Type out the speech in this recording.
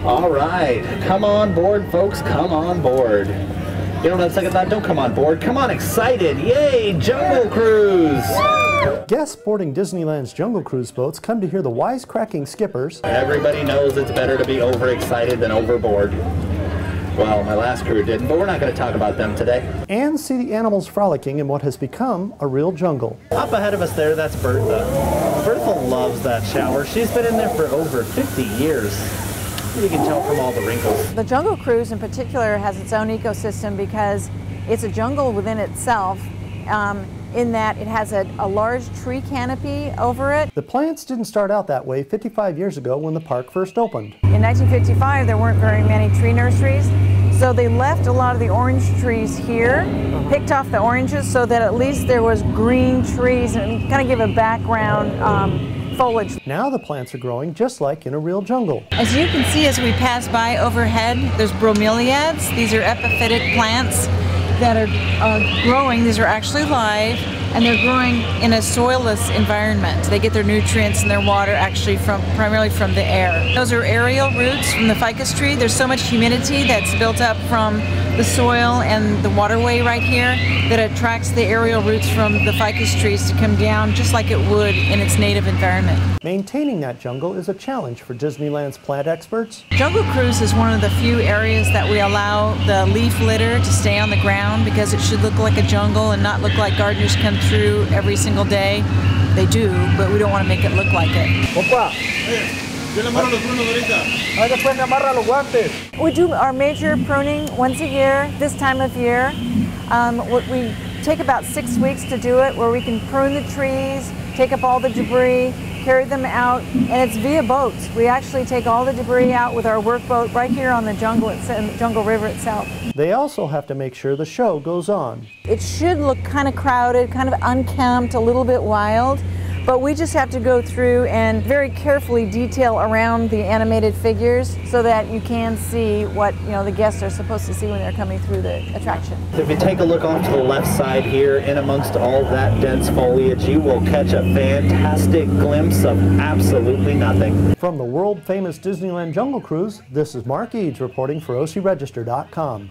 All right, come on board, folks, come on board. You know what, second thought, don't come on board, come on excited, yay, Jungle Cruise! Guests boarding Disneyland's Jungle Cruise boats come to hear the wisecracking skippers. Everybody knows it's better to be overexcited than overboard. Well, my last crew didn't, but we're not going to talk about them today. And see the animals frolicking in what has become a real jungle. Up ahead of us there, that's Bertha. Bertha loves that shower. She's been in there for over 50 years. You can tell from all the wrinkles. The Jungle Cruise in particular has its own ecosystem because it's a jungle within itself, in that it has a large tree canopy over it. The plants didn't start out that way 55 years ago when the park first opened. In 1955, there weren't very many tree nurseries, so they left a lot of the orange trees here, picked off the oranges so that at least there was green trees and kind of give a background foliage. Now the plants are growing just like in a real jungle. As you can see as we pass by overhead, there's bromeliads. These are epiphytic plants that are growing. These are actually live, and they're growing in a soilless environment. They get their nutrients and their water actually primarily from the air. Those are aerial roots from the ficus tree. There's so much humidity that's built up from the soil and the waterway right here that attracts the aerial roots from the ficus trees to come down just like it would in its native environment. Maintaining that jungle is a challenge for Disneyland's plant experts. Jungle Cruise is one of the few areas that we allow the leaf litter to stay on the ground because it should look like a jungle and not look like gardeners come through every single day. They do, but we don't want to make it look like it. We do our major pruning once a year, this time of year. We take about 6 weeks to do it, where we can prune the trees, take up all the debris, carry them out, and it's via boats. We actually take all the debris out with our work boat right here on the Jungle River itself. They also have to make sure the show goes on. It should look kind of crowded, kind of unkempt, a little bit wild, but we just have to go through and very carefully detail around the animated figures so that you can see what the guests are supposed to see when they're coming through the attraction. If you take a look off to the left side here, in amongst all that dense foliage, you will catch a fantastic glimpse of absolutely nothing. From the world-famous Disneyland Jungle Cruise, this is Mark Eades reporting for OCRegister.com.